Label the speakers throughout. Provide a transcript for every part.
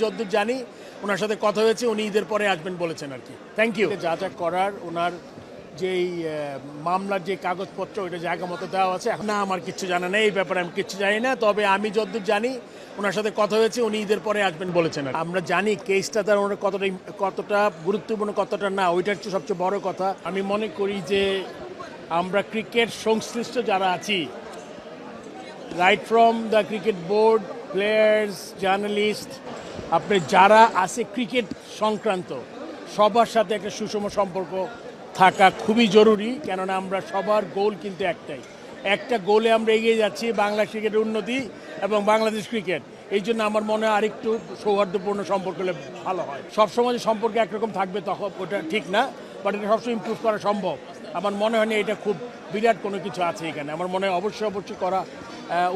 Speaker 1: যতদূর জানি ওনার সাথে কথা হয়েছে, উনি ঈদের পরে আসবেন বলেছেন আর কি। Thank you. যা যা করার ওনার যেই মামলার যে কাগজপত্র ওইটা জায়গা মতো দেওয়া আছে। না, আমার কিচ্ছু জানা নেই, এই ব্যাপারে আমি কিচ্ছু জানি না। তবে আমি যতদূর জানি ওনার সাথে কথা হয়েছে, উনি ঈদের পরে আসবেন বলেছেন। আমরা জানি কেসটা তার ওনার কতটা গুরুত্বপূর্ণ কতটা না, ওইটার হচ্ছে সবচেয়ে বড় কথা। আমি মনে করি যে আমরা ক্রিকেট সংশ্লিষ্ট যারা আছি, right from the cricket board, players, journalist, আপনি যারা আছে ক্রিকেট সংক্রান্ত সবার সাথে একটা সুষম সম্পর্ক থাকা খুবই জরুরি। কেননা আমরা সবার গোল কিন্তু একটাই, একটা গোলে আমরা এগিয়ে যাচ্ছি, বাংলা ক্রিকেটের উন্নতি এবং বাংলাদেশ ক্রিকেট। এই জন্য আমার মনে হয় আরেকটু সৌহার্দ্যপূর্ণ সম্পর্ক হলে ভালো হয়। সবসময় যে সম্পর্ক একরকম থাকবে তখন ওটা ঠিক না, বাট এটা সবসময় ইমপ্রুভ করা সম্ভব। আমার মনে হয় না এটা খুব বিরাট কোনো কিছু আছে এখানে। আমার মনে হয় অবশ্যই করা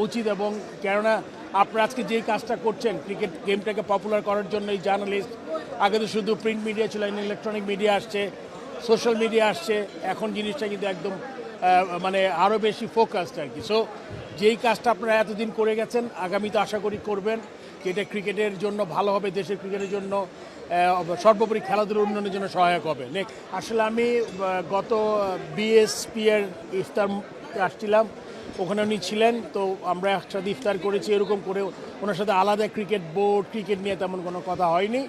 Speaker 1: উচিত। এবং কেননা আপনারা আজকে যেই কাজটা করছেন ক্রিকেট গেমটাকে পপুলার করার জন্য, এই জার্নালিস্ট, আগে তো শুধু প্রিন্ট মিডিয়া ছিল, ইলেকট্রনিক মিডিয়া আসছে, সোশ্যাল মিডিয়া আসছে, এখন জিনিসটা কিন্তু একদম মানে আরও বেশি ফোকাসড আর কি। সো যেই কাজটা আপনারা এতদিন করে গেছেন, আগামীতে আশা করি করবেন, যে এটা ক্রিকেটের জন্য ভালো হবে, দেশের ক্রিকেটের জন্য, সর্বোপরি খেলাধুলার উন্নয়নের জন্য সহায়ক হবে। আসলে আমি গত বিএসপি এর ইফতার আসছিলাম, ওখানে উনি ছিলেন, তো আমরা একসাথে ইফতার করেছি। এরকম করে ওনার সাথে আলাদা ক্রিকেট বোর্ড, ক্রিকেট নিয়ে তেমন কোনো কথা হয়নি।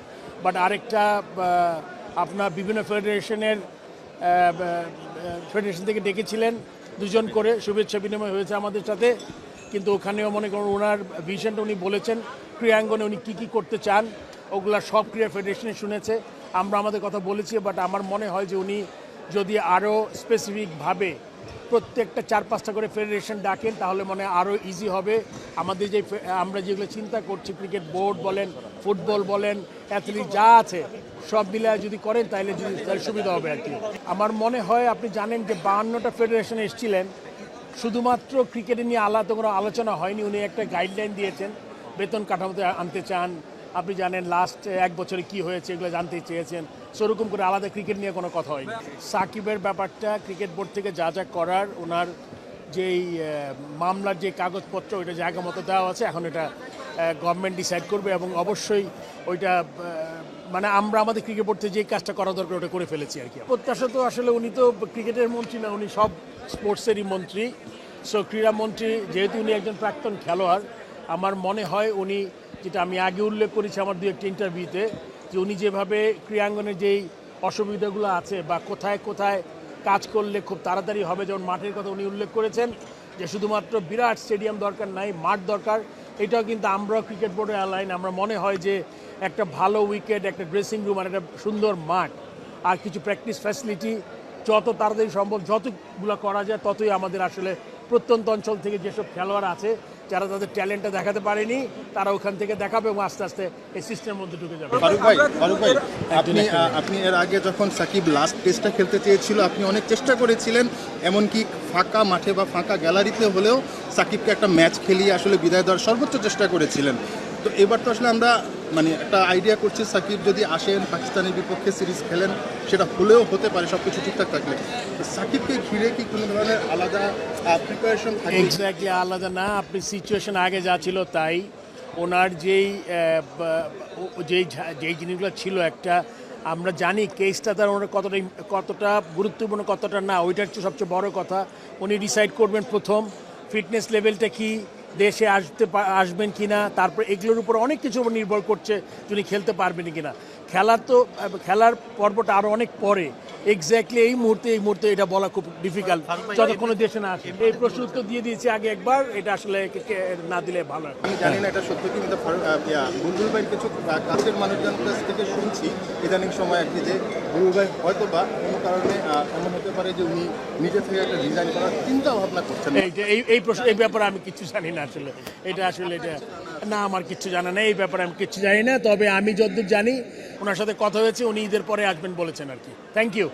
Speaker 1: বাট আরেকটা আপনার বিভিন্ন ফেডারেশন থেকে ডেকেছিলেন, দুজন করে শুভেচ্ছা বিনিময় হয়েছে আমাদের সাথে। কিন্তু ওখানেও মনে করুন ওনার ভিশনটা উনি বলেছেন, ক্রীড়াঙ্গনে উনি কী করতে চান, ওগুলা সব ক্রীড়া ফেডারেশনে শুনেছে। আমরা আমাদের কথা বলেছি, বাট আমার মনে হয় যে উনি যদি আরও স্পেসিফিকভাবে প্রত্যেকটা 4-5টা করে ফেডারেশন ডাকেন, তাহলে মনে আরও ইজি হবে। আমাদের যে আমরা যেগুলো চিন্তা করছি, ক্রিকেট বোর্ড বলেন, ফুটবল বলেন, অ্যাথলিট যা আছে সব মিলে যদি করেন তাহলে সুবিধা হবে আর কি। আমার মনে হয় আপনি জানেন যে 52টা ফেডারেশনে এসেছিলেন, শুধুমাত্র ক্রিকেটে নিয়ে আলাদা কোনো আলোচনা হয়নি। উনি একটা গাইডলাইন দিয়েছেন, বেতন কাঠামোতে আনতে চান, আপনি জানেন লাস্ট 1 বছরে কি হয়েছে এগুলো জানতে চেয়েছেন। সেরকম করে আলাদা ক্রিকেট নিয়ে কোনো কথা হয়নি। সাকিবের ব্যাপারটা ক্রিকেট বোর্ড থেকে যা যা করার ওনার যেই মামলার যে কাগজপত্র ওইটা জায়গা মতো দেওয়া আছে, এখন এটা গভর্নমেন্ট ডিসাইড করবে। এবং অবশ্যই ওইটা মানে আমরা আমাদের ক্রিকেট বোর্ড থেকে যে কাজটা করা দরকার ওটা করে ফেলেছি আর কি। প্রত্যাশা তো আসলে উনি তো ক্রিকেটের মন্ত্রী না, উনি সব স্পোর্টসেরই মন্ত্রী। সো ক্রীড়ামন্ত্রী যেহেতু উনি একজন প্রাক্তন খেলোয়াড়, আমার মনে হয় উনি, যেটা আমি আগে উল্লেখ করেছি আমার 2-1 ইন্টারভিউতে, যে উনি যেভাবে ক্রীড়াঙ্গনের যেই অসুবিধাগুলো আছে বা কোথায় কোথায় কাজ করলে খুব তাড়াতাড়ি হবে, যেমন মাঠের কথা উনি উল্লেখ করেছেন, যে শুধুমাত্র বিরাট স্টেডিয়াম দরকার নাই, মাঠ দরকার। এটাও কিন্তু আমরাও ক্রিকেট বোর্ডের অ্যালাইন। আমরা মনে হয় যে একটা ভালো উইকেট, একটা ড্রেসিং রুম আর একটা সুন্দর মাঠ আর কিছু প্র্যাকটিস ফ্যাসিলিটি যত তাড়াতাড়ি সম্ভব যতগুলো করা যায় ততই আমাদের আসলে প্রত্যন্ত অঞ্চল থেকে যেসব খেলোয়াড় আছে যারা তাদের ট্যালেন্টটা দেখাতে পারেনি, তারা ওখান থেকে দেখাবে এবং আস্তে আস্তে এই সিস্টেমের মধ্যে ঢুকে যাবে।
Speaker 2: ফারুক ভাই, আপনি এর আগে যখন সাকিব লাস্ট টেস্টটা খেলতে চেয়েছিল, আপনি অনেক চেষ্টা করেছিলেন, এমনকি ফাঁকা মাঠে বা ফাঁকা গ্যালারিতে হলেও সাকিবকে একটা ম্যাচ খেলিয়ে আসলে বিদায় দেওয়ার সর্বোচ্চ চেষ্টা করেছিলেন। তো এবার তো আসলে আমরা মানে একটা আইডিয়া করছি, সাকিব যদি আসেন, পাকিস্তানের বিপক্ষে সিরিজ খেলেন, সেটা হলেও হতে পারে সব কিছু ঠিকঠাক থাকলে। সাকিবকে ঘিরে কি কোনো ধরনের আলাদা প্রিপারেশন থাকে?
Speaker 1: এক্স্যাক্টলি আলাদা না, আপনি সিচুয়েশন আগে যা ছিল তাই। ওনার যেই জিনিসগুলো ছিল, একটা আমরা জানি কেসটা তার ওনার কতটা গুরুত্বপূর্ণ কতটা না, ওইটার হচ্ছে সবচেয়ে বড় কথা। উনি ডিসাইড করবেন প্রথম ফিটনেস লেভেলটা কি, দেশে আসবেন কি না, তারপর এগুলোর উপর অনেক কিছু নির্ভর করছে তিনি খেলতে পারবেন কি না। খেলার পর্বটা আরও অনেক পরে। এক্স্যাক্টলি এই মুহূর্তে এটা বলা খুব ডিফিকাল্ট যতক্ষণ দেশে না আসে। এই প্রশ্ন উত্তর দিয়ে দিয়েছি আগে একবার, এটা আসলে না দিলে ভালো হয়।
Speaker 2: আমি জানি না এটা সত্য কি, কিন্তু বুলবুল ভাই কিছু কাছের মানুষজনের কাছ থেকে শুনছি ইদানিং সময় আর কি, যে বুলবুল ভাই হয়তো বা কোনো কারণে এমন হতে পারে যে উনি নিজে থেকে একটা ডিজাইন করার চিন্তা ভাবনা করছেন।
Speaker 1: এই ব্যাপারে আমি কিছু জানি না আসলে। এটা না, আমার কিচ্ছু জানা নেই, এই ব্যাপারে আমি কিচ্ছু জানি না। তবে আমি যতদূর জানি ওনার সাথে কথা হয়েছে, উনি ঈদের পরে আসবেন বলেছেন আর কি। Thank you.